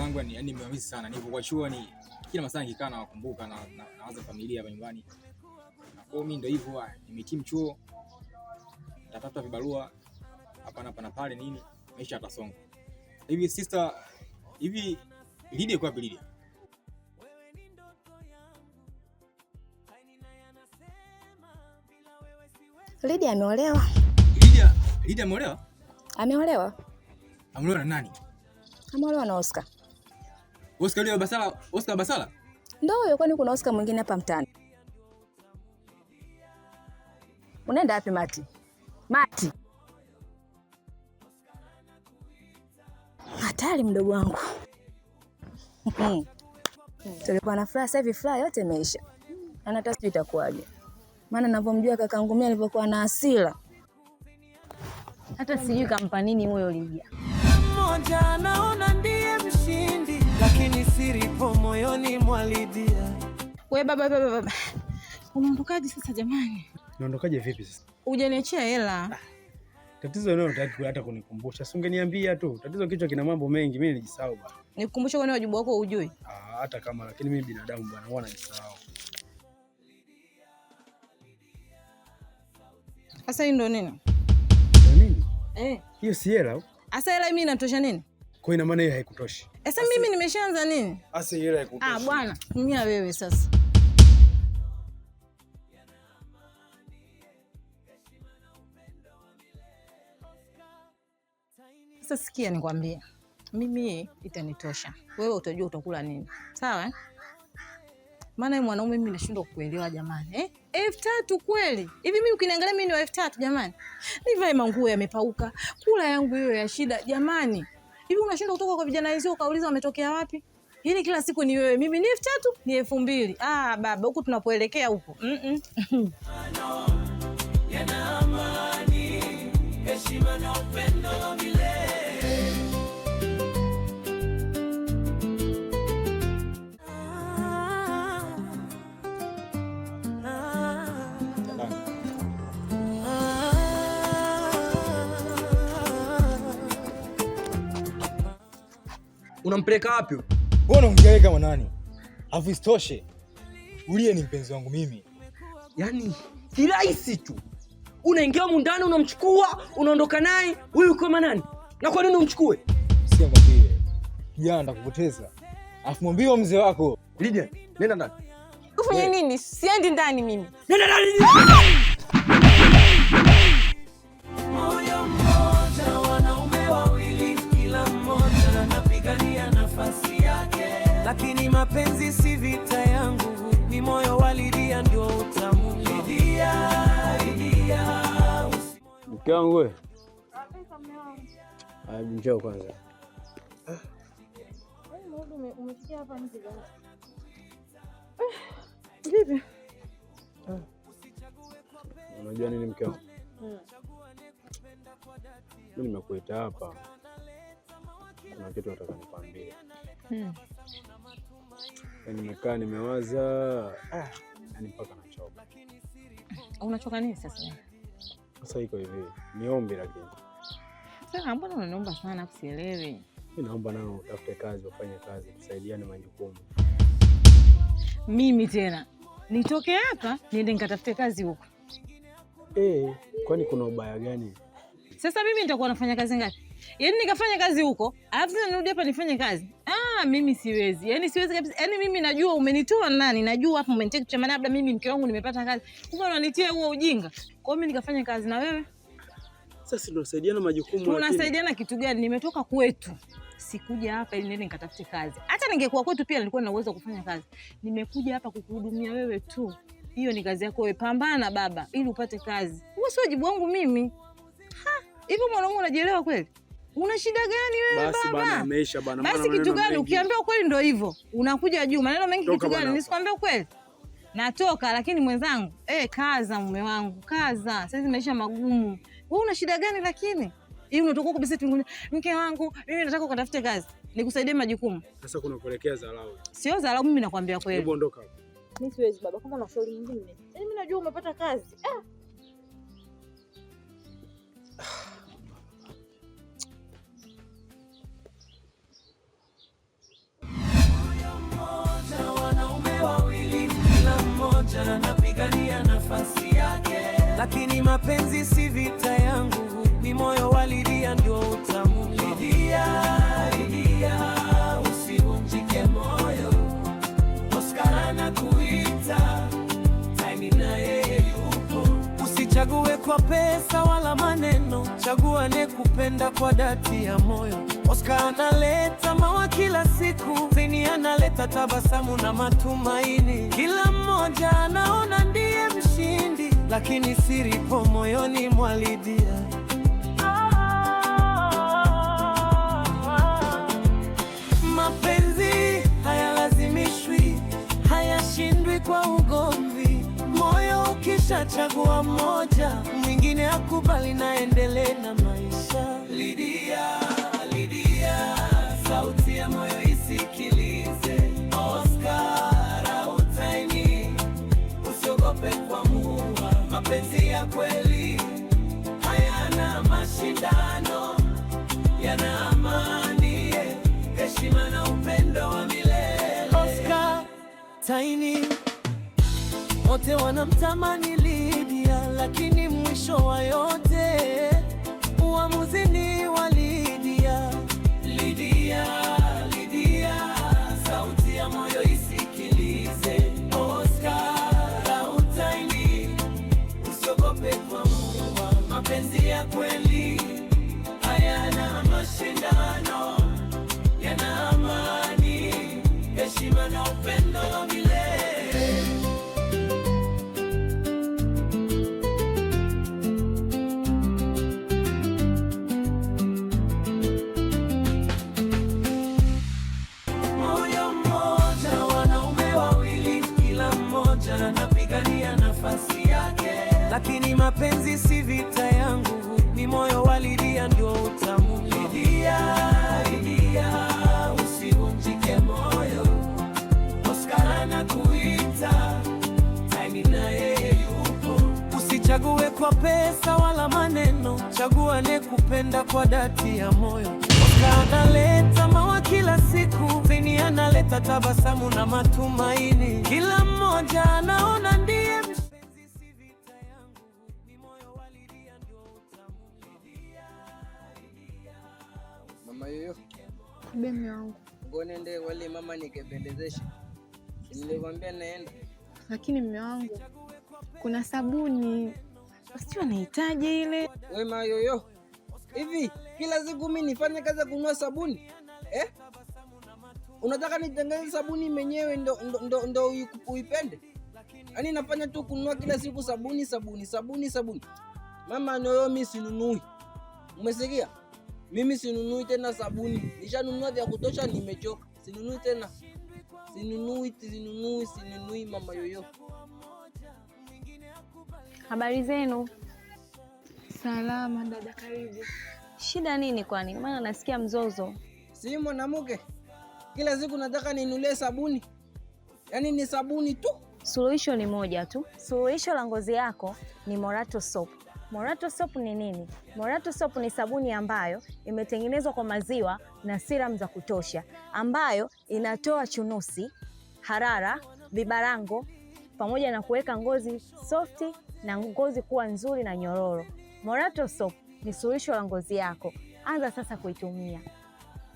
zangu yani nimewamisi sana. Nilipokuwa chuo ni kila masaa nikikaa na wakumbuka na nawaza familia hapa nyumbani. Na kwa mimi ndio hivyo, nimehitimu chuo. Natafuta vibarua hapa na pale nini, maisha yatasonga. Hivi sister, hivi Lydia kwa Lydia? Lydia ameolewa. Lydia ameolewa? Ameolewa. Ameolewa na nani? Ameolewa na Oscar. Oscar yule Basala, Oscar Basala? Ndio huyo, kwani kuna Oscar mwingine hapa mtaani? Unaenda wapi Mati? Mati. Hatari mdogo wangu. Tulikuwa na furaha, sasa hivi furaha yote imeisha. Ana hata sijui itakuwaje. Maana ninavyomjua kakangu mimi alivyokuwa na hasira. Hata sijui kampa nini moyo Lydia. Mmoja anaona ndiye mshindi, lakini siri ipo moyoni mwa Lydia. Wewe baba. Unaondokaje sasa jamani? Naondokaje vipi sasa? Hujaniachia hela. Tatizo leo unataka hata kunikumbusha. Si ungeniambia tu. Tatizo kichwa kina mambo mengi, mimi nilijisahau bwana. Nikukumbusha kwani wajibu wako hujui? Hata kama, lakini mimi binadamu bwana, huwa najisahau. Sasa hii ndo nini? Nini? Hiyo si hela. Asa hela mimi inatosha nini? Kwa ina maana hiyo haikutoshi. Sasa mimi nimeshaanza nini? Asa hela haikutoshi. Bwana, tumia wewe sasa. Sasa sikia nikwambie. Mimi itanitosha. Wewe utajua utakula nini. Sawa? Maana mwanaume mimi nashindwa kukuelewa jamani. 3,000 kweli? Hivi mimi ukiniangalia mimi ni wa 3,000 jamani? Nivae manguo yamepauka, kula yangu hiyo ya shida jamani. Hivi unashindwa kutoka kwa vijana wenzio ukauliza wametokea wapi? Yaani kila siku ni wewe, mimi ni 3,000, ni 2,000. Baba, huku tunapoelekea huko. Yana amani, heshima na upendo milele. Unampeleka wapi? Wewe unaongea kama nani? Alafu isitoshe, Ulie ni mpenzi wangu mimi. Yaani kirahisi tu. Unaingia huko ndani unamchukua, unaondoka naye, huyu kama nani? Na kwa nini umchukue? Sikia mwambie. Kijana ndakupoteza. Alafu mwambie mzee wako. Lydia, nenda ndani. Ufanye nini? Siendi ndani mimi. Nenda ndani. Moyo mmoja, wanaume wawili, kila mmoja anapigania nafasi yake. Lakini mapenzi si vita yangu, ni moyo wa Lydia ndio utamu. Lydia. Mke wangu wewe. Njoo kwanza. Wewe umesikia hapa nje gani? Vipi? Unajua nini mke wangu? Mimi nimekuita hapa. Kuna kitu nataka nikwambie. Nimekaa nimewaza, yani mpaka nachoka. Unachoka nini sasa? Sasa iko hivi, niombe lakini. Sasa mbona unaniomba sana kusielewi? Mimi naomba nao utafute kazi, ufanye kazi, tusaidiane majukumu. Mimi tena nitoke hapa niende nikatafute kazi huko. Kwani kuna ubaya gani? Sasa mimi nitakuwa nafanya kazi ngapi? Yaani nikafanya kazi huko, alafu tena nirudi hapa nifanye kazi. Mimi siwezi. Yaani siwezi kabisa. Yaani mimi najua umenitoa nani, najua hapo umeniteka cha maana labda mimi mke wangu nimepata kazi. Kumbe unanitia huo ujinga. Kwa hiyo mimi nikafanya kazi na wewe. Sasa tunasaidiana majukumu. Tunasaidiana kitu gani? Nimetoka kwetu. Sikuja hapa ili niende nikatafute kazi. Hata ningekuwa kwetu pia nilikuwa na uwezo wa kufanya kazi. Nimekuja hapa kukuhudumia wewe tu. Hiyo ni kazi yako wewe. Pambana baba ili upate kazi. Wewe sio wajibu wangu mimi. Hivi mwanangu unajielewa kweli? Una shida gani wewe baba? Basi bana ameisha bana. Basi kitu gani? Ukiambia ukweli ndio hivyo. Unakuja juu. Maneno mengi kitu gani? Nisikwambia ukweli. Natoka lakini mwenzangu, kaza mume wangu, kaza. Sasa maisha magumu. Wewe una shida gani lakini? Hii unatoka kabisa tu mke wangu, mimi nataka ukatafute kazi. Nikusaidie majukumu. Sasa kuna kuelekea dharau. Sio dharau, mimi nakwambia kweli. Hebu ondoka hapo. Mimi siwezi baba, kama una shauri nyingine. Mimi najua umepata kazi. lakini mapenzi si vita yangu, ni moyo wa Lydia ndio utamu. Lydia, Lydia, usivunjike moyo, Oscar anakuita, time na yeye yupo. Usichague kwa pesa wala maneno, chagua nekupenda kwa dhati ya moyo. Oscar analeta mawa kila siku, Zeni analeta tabasamu na matumaini. Kila mmoja anaona ndiye mshindi, lakini siri ipo moyoni mwa Lydia. Mapenzi hayalazimishwi, hayashindwi kwa ugomvi. Moyo ukishachagua mmoja, mwingine akubali na endelee na maisha. Lydia, Lydia, sauti ya moyo isikilize. Oscar hautaini, usiogope kuamua. Mapenzi ya kweli hayana mashindano, yana amani, heshima na upendo wa milele. Oscar Taini, wote wanamtamani Lydia, lakini mwisho wa yote uamuzi ni wa Lydia. Lydia, Lydia, sauti ya moyo isikilize. Oscar hautaini, usiogope kuamua. Mapenzi ya kweli hayana mashindano, yana amani, heshima na upendo wa milele. Moyo mmoja, wanaume wawili, kila mmoja anapigania nafasi yake, lakini mapenzi si vita yangu, ni moyo wa Lydia ndio utamu. Lydia, Lydia, usivunjike moyo, Oscar anakuita, time na yeye yupo. Usichague kwa pesa wala maneno, chagua nekupenda kwa dhati ya moyo. Oscar analeta mawa kila siku, Zeni analeta tabasamu na matumaini. Kila mmoja anaona ndiye mpenzi, si vita yangu, ni moyo wa Lydia ndio utamu. Lydia, Lydia. Mama yoyo, Bemi wangu, ngonende wale mama nikependezesha. Nilikwambia naenda. lakini mme wangu, kuna sabuni sio nahitaji ile. Wewe mama yoyo, hivi kila siku mimi nifanye kazi ya kununua sabuni? Unataka nitengeneze sabuni mwenyewe ndo uipende? Yaani nafanya tu kununua kila siku sabuni sabuni sabuni sabuni. Mama yoyo, mimi sinunui. Umesikia? Mimi sinunui tena sabuni. Nishanunua vya kutosha, nimechoka. Sinunui tena. Sinunui mama yoyo. Habari zenu? Salama dada, karibu. Shida nini kwani? Maana nasikia mzozo. Si mwanamke. Kila siku nataka ninunulie sabuni. Yaani ni sabuni tu. Suluhisho ni moja tu. Suluhisho la ngozi yako ni Morato Soap. Morato Soap ni nini? Morato Soap ni sabuni ambayo imetengenezwa kwa maziwa na serum za kutosha, ambayo inatoa chunusi, harara, vibarango, pamoja na kuweka ngozi softi na ngozi kuwa nzuri na nyororo. Morato Soap ni suluhisho la ngozi yako. Anza sasa kuitumia.